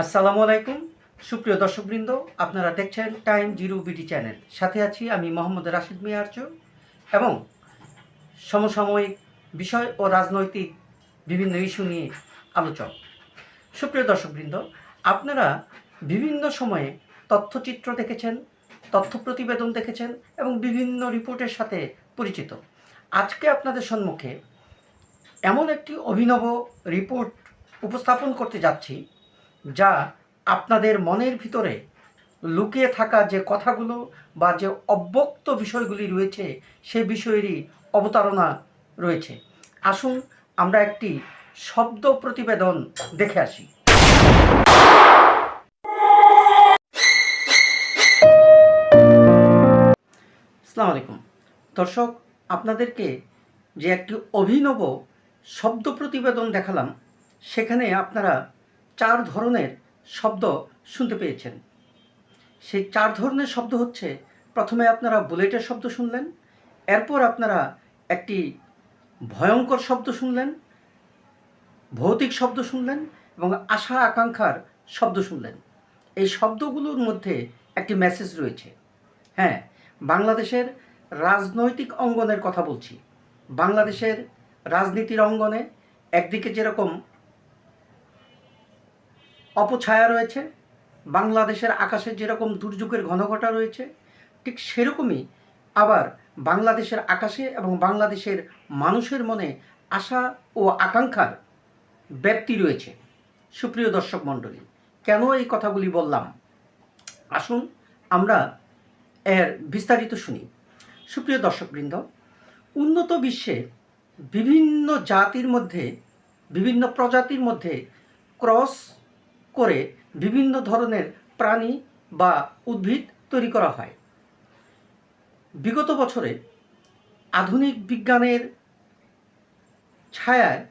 আসসালামু আলাইকুম সুপ্রিয় দর্শকবৃন্দ, আপনারা দেখছেন টাইম জিরো বিডি চ্যানেল। সাথে আছি আমি মোহাম্মদ রাশিদ মিয়া আর্য এবং সমসাময়িক বিষয় ও রাজনৈতিক বিভিন্ন ইস্যু নিয়ে আলোচক। সুপ্রিয় দর্শকবৃন্দ, আপনারা বিভিন্ন সময়ে তথ্যচিত্র দেখেছেন, তথ্য প্রতিবেদন দেখেছেন এবং বিভিন্ন রিপোর্টের সাথে পরিচিত। আজকে আপনাদের সম্মুখে এমন একটি অভিনব রিপোর্ট উপস্থাপন করতে যাচ্ছি যা আপনাদের মনের ভিতরে লুকিয়ে থাকা যে কথাগুলো বা যে অব্যক্ত বিষয়গুলি রয়েছে সে বিষয়েরই অবতারণা রয়েছে। আসুন আমরা একটি শব্দ প্রতিবেদন দেখে আসি। আসসালামু আলাইকুম দর্শক, আপনাদেরকে যে একটি অভিনব শব্দ প্রতিবেদন দেখালাম সেখানে আপনারা 4 ধরনের শব্দ শুনতে পেয়েছেন। সেই 4 ধরনের শব্দ হচ্ছে, প্রথমে আপনারা বুলেটের শব্দ শুনলেন, এরপর আপনারা একটি ভয়ঙ্কর শব্দ শুনলেন, ভৌতিক শব্দ শুনলেন এবং আশা আকাঙ্ক্ষার শব্দ শুনলেন। এই শব্দগুলোর মধ্যে একটি মেসেজ রয়েছে। হ্যাঁ, বাংলাদেশের রাজনৈতিক অঙ্গনের কথা বলছি। বাংলাদেশের রাজনীতির অঙ্গনে একদিকে যেরকম অপছায়া রয়েছে, বাংলাদেশের আকাশে যেরকম দুর্যোগের ঘনঘটা রয়েছে, ঠিক সেরকমই আবার বাংলাদেশের আকাশে এবং বাংলাদেশের মানুষের মনে আশা ও আকাঙ্ক্ষার ব্যাপ্তি রয়েছে। সুপ্রিয় দর্শক মণ্ডলী, কেন এই কথাগুলি বললাম, আসুন আমরা এর বিস্তারিত শুনি। সুপ্রিয় দর্শকবৃন্দ, উন্নত বিশ্বে বিভিন্ন জাতির মধ্যে, বিভিন্ন প্রজাতির মধ্যে ক্রস করে বিভিন্ন ধরনের প্রাণী বা উদ্ভিদ তৈরি করা হয়। বিগত বছরে আধুনিক বিজ্ঞানের ছায়ায়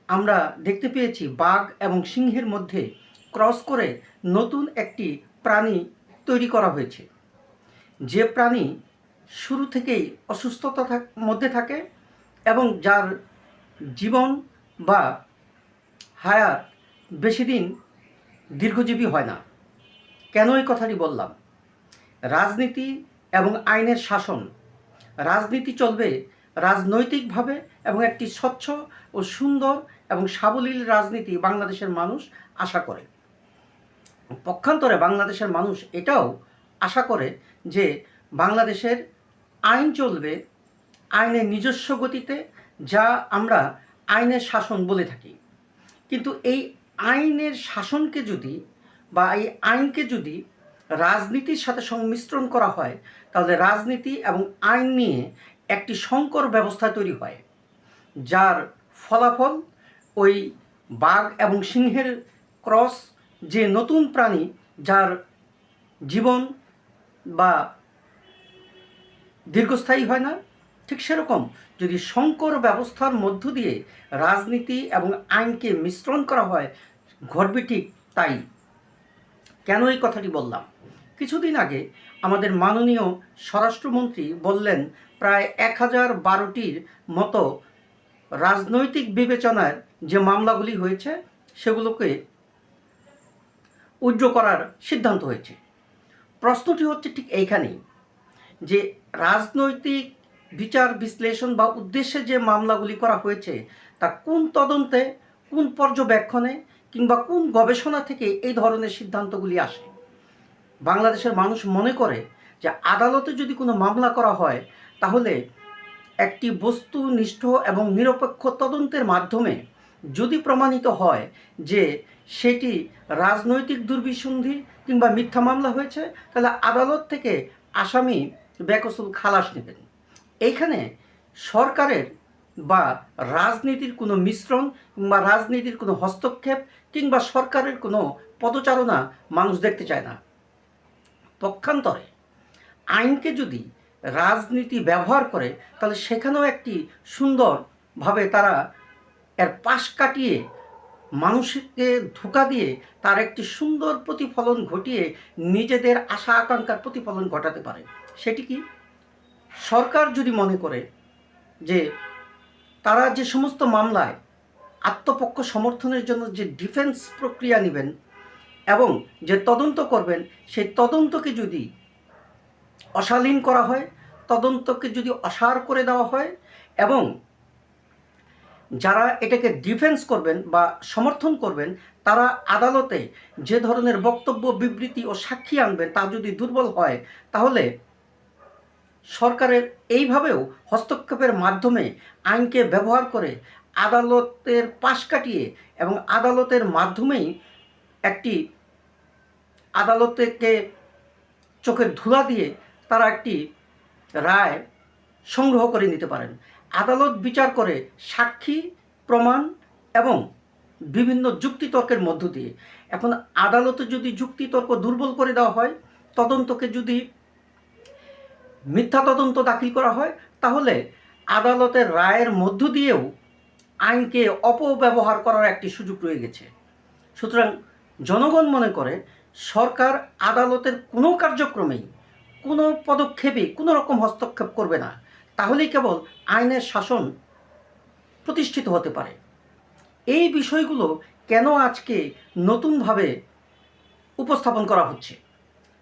আমরা দেখতে পেয়েছি বাঘ এবং সিংহের মধ্যে ক্রস করে নতুন একটি প্রাণী তৈরি করা হয়েছে, যে প্রাণী শুরু থেকেই অসুস্থতার মধ্যে থাকে এবং যার জীবন বা হায়াত বেশি দিন দীর্ঘজীবী হয় না। কেন এই কথাটি বললাম? রাজনীতি এবং আইনের শাসন, রাজনীতি চলবে রাজনৈতিকভাবে এবং একটি স্বচ্ছ ও সুন্দর এবং সাবলীল রাজনীতি বাংলাদেশের মানুষ আশা করে। পক্ষান্তরে বাংলাদেশের মানুষ এটাও আশা করে যে বাংলাদেশের আইন চলবে আইনের নিজস্ব গতিতে, যা আমরা আইনের শাসন বলে থাকি। কিন্তু এই আইনের শাসনকে যদি বা এই আইনকে যদি রাজনীতির সাথে সংমিশ্রণ করা হয়, তাহলে রাজনীতি এবং আইন নিয়ে একটি সংকর ব্যবস্থা তৈরি হয়, যার ফলাফল ওই বাঘ এবং সিংহের ক্রস, যে নতুন প্রাণী যার জীবন বা দীর্ঘস্থায়ী হয় না, ঠিক সেরকম যদি সংকর ব্যবস্থার মধ্য দিয়ে রাজনীতি এবং আইনকে মিশ্রণ করা হয়, ঘটবে ঠিক তাই। কেন এই কথাটি বললাম? কিছুদিন আগে আমাদের মাননীয় স্বরাষ্ট্রমন্ত্রী বললেন প্রায় 1012টির মতো রাজনৈতিক বিবেচনার যে মামলাগুলি হয়েছে সেগুলোকে উইথড্র করার সিদ্ধান্ত হয়েছে। প্রশ্নটি হচ্ছে ঠিক এইখানেই, যে রাজনৈতিক বিচার বিশ্লেষণ বা উদ্দেশ্যে যে মামলাগুলি করা হয়েছে তা কোন তদন্তে, কোন পর্যবেক্ষণে কিংবা কোন গবেষণা থেকে এই ধরনের সিদ্ধান্তগুলি আসে? বাংলাদেশের মানুষ মনে করে যে আদালতে যদি কোনো মামলা করা হয় তাহলে একটি বস্তুনিষ্ঠ এবং নিরপেক্ষ তদন্তের মাধ্যমে যদি প্রমাণিত হয় যে সেটি রাজনৈতিক দুর্বিসন্ধি কিংবা মিথ্যা মামলা হয়েছে, তাহলে আদালত থেকে আসামি বেকসুর খালাস নেবেন। এইখানে সরকারের বা রাজনীতির কোনো মিশ্রণ কিংবা রাজনীতির কোনো হস্তক্ষেপ কিংবা সরকারের কোনো পদচারণা মানুষ দেখতে চায় না। পক্ষান্তরে আইনকে যদি রাজনীতি ব্যবহার করে, তাহলে সেখানেও একটি সুন্দরভাবে তারা এর পাশ কাটিয়ে মানুষকে ধোঁকা দিয়ে তার একটি সুন্দর প্রতিফলন ঘটিয়ে নিজেদের আশা আকাঙ্ক্ষার প্রতিফলন ঘটাতে পারে। সেটি কি? সরকার যদি মনে করে যে তারা যে সমস্ত মামলায় আত্মপক্ষ সমর্থনের জন্য যে ডিফেন্স প্রক্রিয়া নেবেন, এবং যে তদন্ত করবেন সেই তদন্তকে যদি অশালীন করা হয়, তদন্তকে যদি অসার করে দেওয়া হয়, এবং যারা এটাকে ডিফেন্স করবেন বা সমর্থন করবেন তারা আদালতে যে ধরনের বক্তব্য, বিবৃতি ও সাক্ষী আনবেন তা যদি দুর্বল হয়, তাহলে সরকারের এইভাবেও হস্তক্ষেপের মাধ্যমে আইনকে ব্যবহার করে আদালতের পাশ কাটিয়ে এবং আদালতের মাধ্যমেই একটি আদালতকে চোখের ধুলা দিয়ে তারা একটি রায় সংগ্রহ করে নিতে পারেন। আদালত বিচার করে সাক্ষী, প্রমাণ এবং বিভিন্ন যুক্তিতর্কের মধ্য দিয়ে। এখন আদালতে যদি যুক্তিতর্ক দুর্বল করে দেওয়া হয়, তদন্তকে যদি মিথ্যা তদন্ত দাখিল করা হয়, তাহলে আদালতের রায়ের মধ্য দিয়েও আইনকে অপব্যবহার করার একটি সুযোগ রয়ে গেছে। সুতরাং জনগণ মনে করে সরকার আদালতের কোনো কার্যক্রমেই, কোনো পদক্ষেপে কোনো রকম হস্তক্ষেপ করবে না, তাহলেই কেবল আইনের শাসন প্রতিষ্ঠিত হতে পারে। এই বিষয়গুলো কেন আজকে নতুনভাবে উপস্থাপন করা হচ্ছে?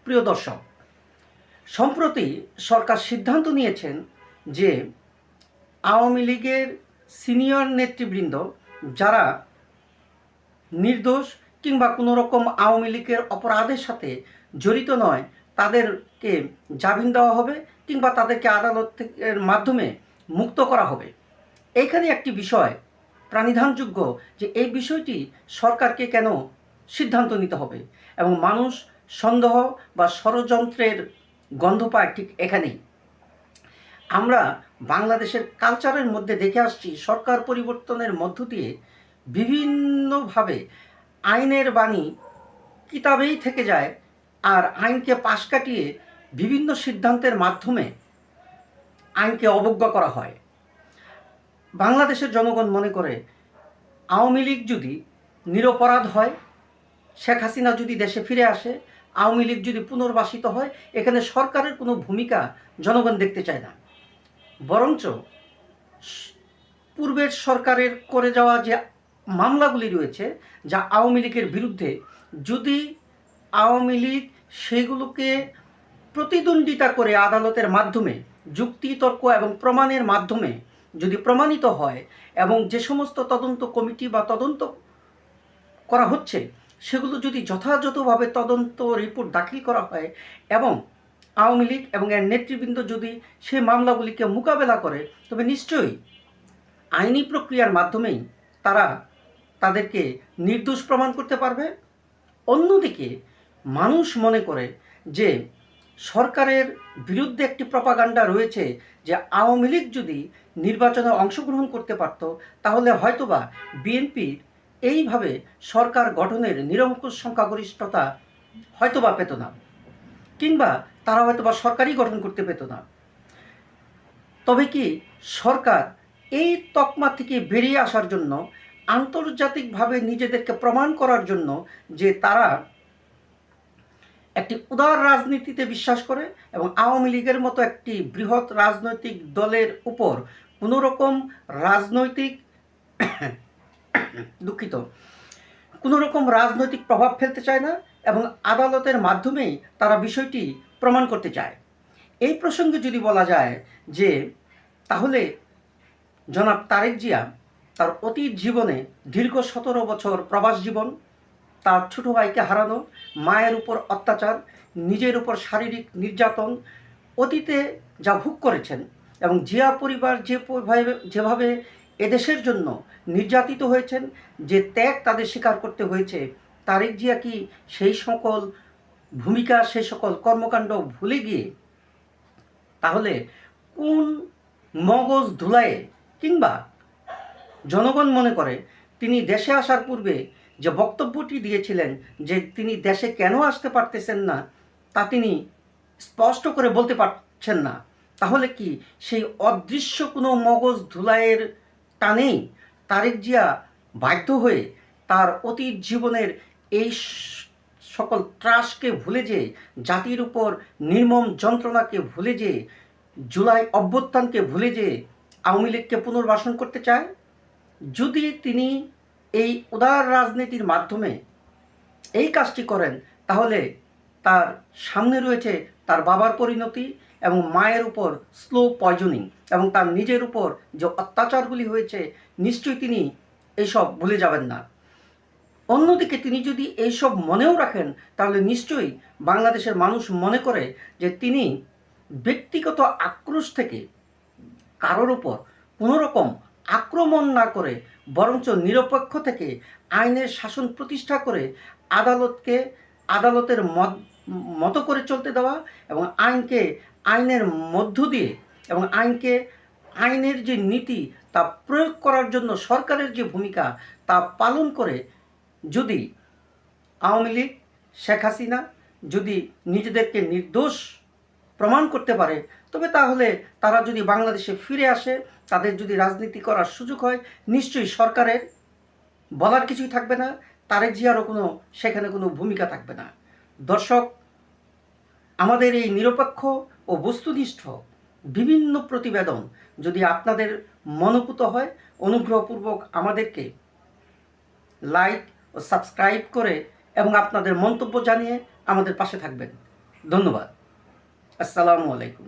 প্রিয় দর্শক, সম্প্রতি সরকার সিদ্ধান্ত নিয়েছেন যে আওয়ামী লীগের সিনিয়র নেতৃবৃন্দ যারা নির্দোষ কিংবা কোনো রকম আওয়ামী লীগের অপরাধের সাথে জড়িত নয়, তাদেরকে জামিন দেওয়া হবে কিংবা তাদেরকে আদালতের মাধ্যমে মুক্ত করা হবে। এইখানে একটি বিষয় প্রাণিধানযোগ্য যে এই বিষয়টি সরকারকে কেন সিদ্ধান্ত নিতে হবে এবং মানুষ সন্দেহ বা ষড়যন্ত্রের গন্ধ পায় ঠিক এখানেই। আমরা বাংলাদেশের কালচারের মধ্যে দেখে আসছি সরকার পরিবর্তনের মধ্য দিয়ে বিভিন্নভাবে আইনের বাণী কিতাবেই থেকে যায়, আর আইনকে পাশ কাটিয়ে বিভিন্ন সিদ্ধান্তের মাধ্যমে আইনকে অবজ্ঞা করা হয়। বাংলাদেশের জনগণ মনে করে আওয়ামী লীগ যদি নিরপরাধ হয়, শেখ হাসিনা যদি দেশে ফিরে আসে, আওয়ামী লীগ যদি পুনর্বাসিত হয়, এখানে সরকারের কোনো ভূমিকা জনগণ দেখতে চায় না। বরঞ্চ পূর্বের সরকারের করে যাওয়া যে মামলাগুলি রয়েছে যা আওয়ামী লীগের বিরুদ্ধে, যদি আওয়ামী লীগ সেগুলোকে প্রতিদ্বন্দ্বিতা করে আদালতের মাধ্যমে যুক্তিতর্ক এবং প্রমাণের মাধ্যমে যদি প্রমাণিত হয় এবং যে সমস্ত তদন্ত কমিটি বা তদন্ত করা হচ্ছে সেগুলো যদি যথাযথভাবে তদন্ত রিপোর্ট দাখিল করা হয় এবং আওয়ামী লীগ এবং এর নেতৃবৃন্দ যদি সেই মামলাগুলিকে মোকাবেলা করে, তবে নিশ্চয়ই আইনি প্রক্রিয়ার মাধ্যমেই তারা তাদেরকে নির্দোষ প্রমাণ করতে পারবে। অন্যদিকে মানুষ মনে করে যে সরকারের বিরুদ্ধে একটি প্রপাগান্ডা রয়েছে যে আওয়ামী লীগ যদি নির্বাচনে অংশগ্রহণ করতে পারত, তাহলে হয়তোবা বিএনপির এইভাবে সরকার গঠনের নিরঙ্কুশ সংখ্যাগরিষ্ঠতা হয়তোবা পেত না, কিংবা তারা হয়তোবা সরকারই গঠন করতে পেত না। তবে কি সরকার এই তকমা থেকে বেরিয়ে আসার জন্য, আন্তর্জাতিকভাবে নিজেদেরকে প্রমাণ করার জন্য যে তারা একটি উদার রাজনীতিতে বিশ্বাস করে এবং আওয়ামী লীগের মতো একটি বৃহৎ রাজনৈতিক দলের উপর কোনো রকম রাজনৈতিক কোনো রকম রাজনৈতিক প্রভাব ফেলতে চায় না এবং আদালতের মাধ্যমেই তারা বিষয়টি প্রমাণ করতে চায়। এই প্রসঙ্গে যদি বলা যায় যে তাহলে জনাব তারেক জিয়া তার অতীত জীবনে দীর্ঘ 17 বছর প্রবাস জীবন, তার ছোটো ভাইকে হারানো, মায়ের উপর অত্যাচার, নিজের উপর শারীরিক নির্যাতন অতীতে যা ভোগ করেছেন এবং জিয়া পরিবার যেভাবে এদেশের জন্য নির্যাতিত হয়েছেন, যে ত্যাগ তাদের স্বীকার করতে হয়েছে, তারেক জিয়া কি সেই সকল ভূমিকা, সেই সকল কর্মকাণ্ড ভুলে গিয়ে তাহলে কোন মগজ ধুলায়ে, কিংবা জনগণ মনে করে তিনি দেশে আসার পূর্বে যে বক্তব্যটি দিয়েছিলেন যে তিনি দেশে কেন আসতে পারতেছেন না তা তিনি স্পষ্ট করে বলতে পারছেন না, তাহলে কি সেই অদৃশ্য কোনো মগজ ধুলাইয়ের টানেই তারেক জিয়া বাধ্য হয়ে তার অতীত জীবনের এই সকল ত্রাসকে ভুলে যেয়ে, জাতির উপর নির্মম যন্ত্রণাকে ভুলে যেয়ে, জুলাই অভ্যুত্থানকে ভুলে যেয়ে আওয়ামী লীগকে পুনর্বাসন করতে চায়? যদি তিনি এই উদার রাজনীতির মাধ্যমে এই কাজটি করেন, তাহলে তার সামনে রয়েছে তার বাবার পরিণতি এবং মায়ের উপর স্লো পয়জনিং এবং তার নিজের উপর যে অত্যাচারগুলি হয়েছে, নিশ্চয়ই তিনি এইসব ভুলে যাবেন না। অন্যদিকে তিনি যদি এইসব মনেও রাখেন, তাহলে নিশ্চয়ই বাংলাদেশের মানুষ মনে করে যে তিনি ব্যক্তিগত আক্রোশ থেকে কারোর উপর কোনো রকম আক্রমণ না করে, বরঞ্চ নিরপেক্ষ থেকে আইনের শাসন প্রতিষ্ঠা করে আদালতের মতো করে চলতে দেওয়া এবং আইনকে আইনের মধ্য দিয়ে এবং আইনের যে নীতি তা প্রয়োগ করার জন্য সরকারের যে ভূমিকা তা পালন করে, যদি আওয়ামী লীগ, শেখ হাসিনা যদি নিজেদেরকে নির্দোষ প্রমাণ করতে পারে, তবে তাহলে তারা যদি বাংলাদেশে ফিরে আসে, তাদের যদি রাজনীতি করার সুযোগ হয়, নিশ্চয়ই সরকারের বলার কিছুই থাকবে না, তারেক জিয়ারও সেখানে কোনো ভূমিকা থাকবে না। দর্শক, আমাদের এই নিরপেক্ষ ও বস্তুনিষ্ঠ বিভিন্ন প্রতিবেদন যদি আপনাদের মনোপুত হয়, অনুগ্রহপূর্বক আমাদেরকে লাইক ও সাবস্ক্রাইব করে এবং আপনাদের মন্তব্য জানিয়ে আমাদের পাশে থাকবেন। ধন্যবাদ। আসসালামু আলাইকুম।